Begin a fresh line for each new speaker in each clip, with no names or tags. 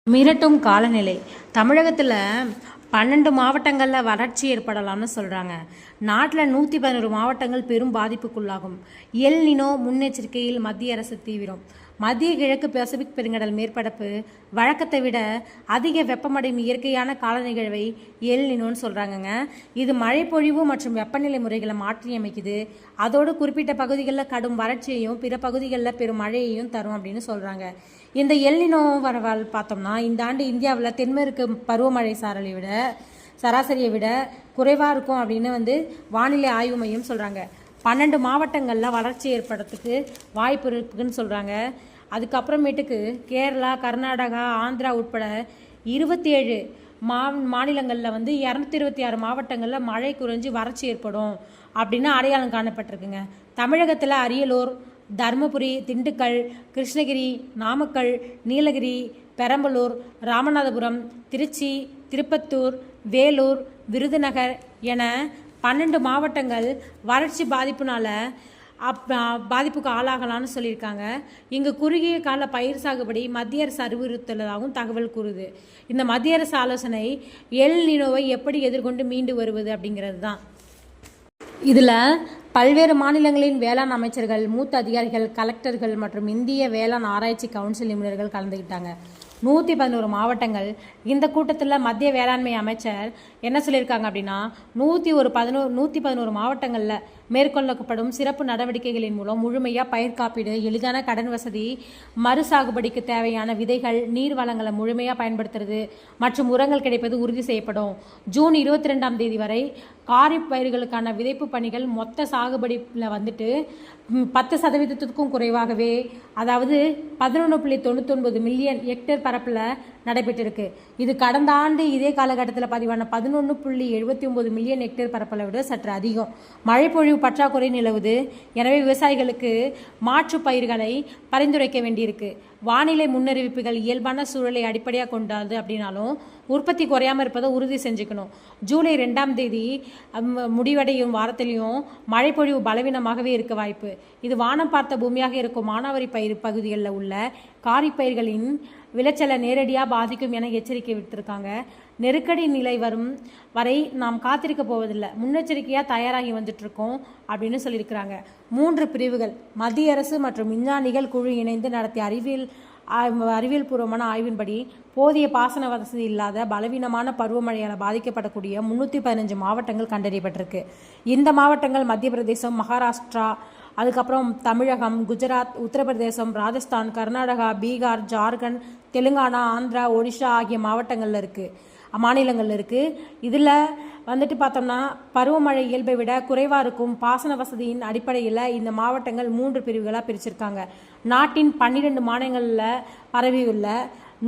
மிரட்டும் காலநிலை. தமிழகத்தில் 12 மாவட்டங்களில் வறட்சி ஏற்படலாம்னு சொல்கிறாங்க. நாட்டில் 111 மாவட்டங்கள் பெரும் பாதிப்புக்குள்ளாகும். எல் நினோ முன்னெச்சரிக்கையில் மத்திய அரசு தீவிரம். மத்திய கிழக்கு பசிபிக் பெருங்கடல் மேற்பரப்பு வழக்கத்தை விட அதிக வெப்பமடையும் இயற்கையான கால நிகழ்வை எல் நினோன்னு சொல்கிறாங்கங்க. இது மழை பொழிவு மற்றும் வெப்பநிலை முறைகளை மாற்றியமைக்குது. அதோடு குறிப்பிட்ட பகுதிகளில் கடும் வறட்சியையும் பிற பகுதிகளில் பெரும் மழையையும் தரும் அப்படின்னு சொல்கிறாங்க. இந்த எல் நினோ வரவால் பார்த்தோம்னா இந்த ஆண்டு இந்தியாவில் தென்மேற்கு பருவமழை சராசரியை விட குறைவாக இருக்கும் அப்படின்னு வானிலை ஆய்வு மையம் சொல்கிறாங்க. 12 மாவட்டங்களில் வறட்சி ஏற்படுறதுக்கு வாய்ப்பு இருக்குன்னு சொல்கிறாங்க. அதுக்கப்புறமேட்டுக்கு கேரளா, கர்நாடகா, ஆந்திரா உட்பட 27 மாநிலங்களில் 226 மாவட்டங்களில் மழை குறைஞ்சி வறட்சி ஏற்படும் அப்படின்னு அடையாளம் காணப்பட்டிருக்குங்க. தமிழகத்தில் அரியலூர், தருமபுரி, திண்டுக்கல், கிருஷ்ணகிரி, நாமக்கல், நீலகிரி, பெரம்பலூர், ராமநாதபுரம், திருச்சி, திருப்பத்தூர், வேலூர், விருதுநகர் என 12 மாவட்டங்கள் வறட்சி பாதிப்புக்கு ஆளாகலான்னு சொல்லியிருக்காங்க. இங்கு குறுகிய கால பயிர் சாகுபடி மத்திய அரசு அறிவுறுத்துவதாகவும் தகவல் கூறுது. இந்த மத்திய அரசு ஆலோசனை எல் நினோவை எப்படி எதிர்கொண்டு மீண்டு வருவது அப்படிங்கிறது தான். இதில் பல்வேறு மாநிலங்களின் வேளாண் அமைச்சர்கள், மூத்த அதிகாரிகள், கலெக்டர்கள் மற்றும் இந்திய வேளாண் ஆராய்ச்சி கவுன்சில் நிபுணர்கள் கலந்துக்கிட்டாங்க. 111 மாவட்டங்கள். இந்த கூட்டத்தில் மத்திய வேளாண்மை அமைச்சர் என்ன சொல்லியிருக்காங்க அப்படின்னா 111 மாவட்டங்களில் மேற்கொள்ளப்படும் சிறப்பு நடவடிக்கைகளின் மூலம் முழுமையாக பயிர் காப்பீடு, எளிதான கடன் வசதி, மறு சாகுபடிக்கு தேவையான விதைகள், நீர் வளங்களை முழுமையாக பயன்படுத்துறது மற்றும் உரங்கள் கிடைப்பது உறுதி செய்யப்படும். ஜூன் 22ஆம் தேதி வரை காரிப் பயிர்களுக்கான விதைப்பு பணிகள் மொத்த சாகுபடியில் 10% குறைவாகவே, அதாவது 11.99 மில்லியன் ஹெக்டேர் பரப்பில் நடைபெற்றிருக்கு. இது கடந்த ஆண்டு இதே காலகட்டத்தில் பதிவான 11.79 மில்லியன் ஹெக்டேர் பரப்பளவை விட சற்று அதிகம். மழைப்பொழிவு பற்றாக்குறை நிலவுது. எனவே விவசாயிகளுக்கு மாற்று பயிர்களை பரிந்துரைக்க வேண்டியிருக்கு. வானிலை முன்னறிவிப்புகள் இயல்பான சூழலை அடிப்படையாக கொண்டாது அப்படின்னாலும் உற்பத்தி குறையாமல் இருப்பதை உறுதி செஞ்சுக்கணும். ஜூலை 2ஆம் தேதி முடிவடையும் வாரத்திலையும் மழைப்பொழிவு பலவீனமாகவே இருக்க வாய்ப்பு. இது வானம் பார்த்த பூமியாக இருக்கும் மானாவாரி பயிர் பகுதிகளில் உள்ள காரிப்பயிர்களின் விளைச்சலை நேரடியாக பாதிக்கும் என எச்சரிக்கை விடுத்திருக்காங்க. நெருக்கடி நிலை வரும் வரை நாம் காத்திருக்க போவதில்லை, முன்னெச்சரிக்கையாக தயாராகி வந்துட்டு இருக்கோம் அப்படின்னு சொல்லியிருக்கிறாங்க. 3 பிரிவுகள். மத்திய அரசு மற்றும் விஞ்ஞானிகள் குழு இணைந்து நடத்திய அறிவியல் பூர்வமான ஆய்வின்படி போதிய பாசன வசதி இல்லாத பலவீனமான பருவமழையால் பாதிக்கப்படக்கூடிய 315 மாவட்டங்கள் கண்டறியப்பட்டிருக்கு. இந்த மாவட்டங்கள் மத்திய பிரதேசம், மகாராஷ்டிரா, அதுக்கப்புறம் தமிழகம், குஜராத், உத்தரப்பிரதேசம், ராஜஸ்தான், கர்நாடகா, பீகார், ஜார்க்கண்ட், தெலுங்கானா, ஆந்திரா, ஒடிஷா ஆகிய மாநிலங்களில் இருக்குது. இதில் பார்த்தோம்னா பருவமழை இயல்பை விட குறைவாக இருக்கும். பாசன வசதியின் அடிப்படையில் இந்த மாவட்டங்கள் 3 பிரிவுகளாக பிரிச்சிருக்காங்க. நாட்டின் 12 மாநிலங்களில் பரவியுள்ள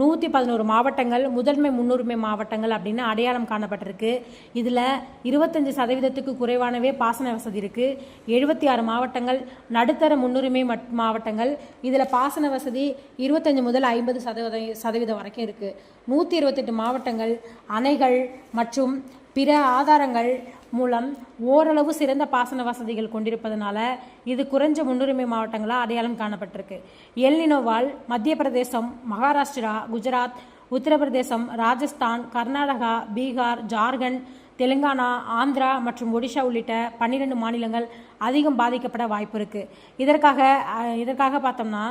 111 மாவட்டங்கள் முதன்மை முன்னுரிமை மாவட்டங்கள் அப்படின்னு அடையாளம் காணப்பட்டிருக்கு. இதில் 25% குறைவானவே பாசன வசதி இருக்குது. 76 மாவட்டங்கள் நடுத்தர முன்னுரிமை மாவட்டங்கள். இதில் பாசன வசதி 25 முதல் 50% வரைக்கும் இருக்குது. 128 மாவட்டங்கள் அணைகள் மற்றும் பிற ஆதாரங்கள் மூலம் ஓரளவு சிறந்த பாசன வசதிகள் கொண்டிருப்பதனால இது குறைஞ்ச முன்னுரிமை மாவட்டங்களாக அடையாளம் காணப்பட்டிருக்கு. எல் நினோவால் மத்திய பிரதேசம், மகாராஷ்டிரா, குஜராத், உத்தரப்பிரதேசம், ராஜஸ்தான், கர்நாடகா, பீகார், ஜார்க்கண்ட், தெலுங்கானா, ஆந்திரா மற்றும் ஒடிஷா உள்ளிட்ட 12 மாநிலங்கள் அதிகம் பாதிக்கப்பட வாய்ப்பு இருக்குது. இதற்காக பார்த்தோம்னா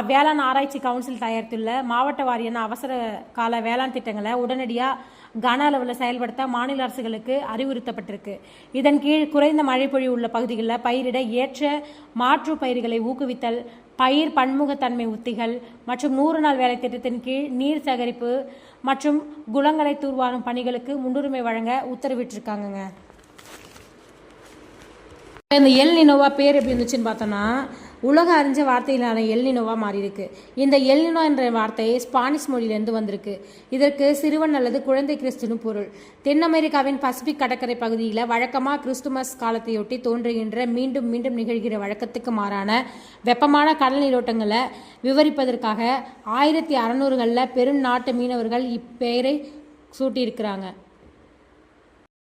வேளாண் ஆராய்ச்சி கவுன்சில் தயாரித்துள்ள மாவட்ட வாரியான அவசர கால வேளாண் திட்டங்களை உடனடியாக கன அளவில் செயல்படுத்த மாநில அரசுகளுக்கு அறிவுறுத்தப்பட்டிருக்கு. இதன் கீழ் குறைந்த மழைப்பொழிவு உள்ள பகுதிகளில் பயிரிட ஏற்ற மாற்று பயிர்களை ஊக்குவித்தல், பயிர் பன்முகத்தன்மை உத்திகள் மற்றும் 100 நாள் வேலை திட்டத்தின் கீழ் நீர் சேகரிப்பு மற்றும் குளங்களை தூர்வாரும் பணிகளுக்கு முன்னுரிமை வழங்க உத்தரவிட்டிருக்காங்க. இந்த எல் நினோவா பேர் எப்படி இருந்துச்சுன்னு பார்த்தோம்னா உலக அறிஞ்ச வார்த்தையிலான எல் நினோவா மாறி இருக்கு. இந்த எல் நினோ என்ற வார்த்தை ஸ்பானிஷ் மொழியிலிருந்து வந்திருக்கு. இதற்கு சிறுவன் அல்லது குழந்தை கிறிஸ்துன்னு பொருள். தென் அமெரிக்காவின் பசிபிக் கடற்கரை பகுதியில் வழக்கமாக கிறிஸ்துமஸ் காலத்தையொட்டி தோன்றுகின்ற மீண்டும் மீண்டும் நிகழ்கிற வழக்கத்துக்கு மாறான வெப்பமான கடல் நீரோட்டங்களை விவரிப்பதற்காக 1600களில் பெரும் நாட்டு மீனவர்கள் இப்பெயரை சூட்டியிருக்கிறாங்க.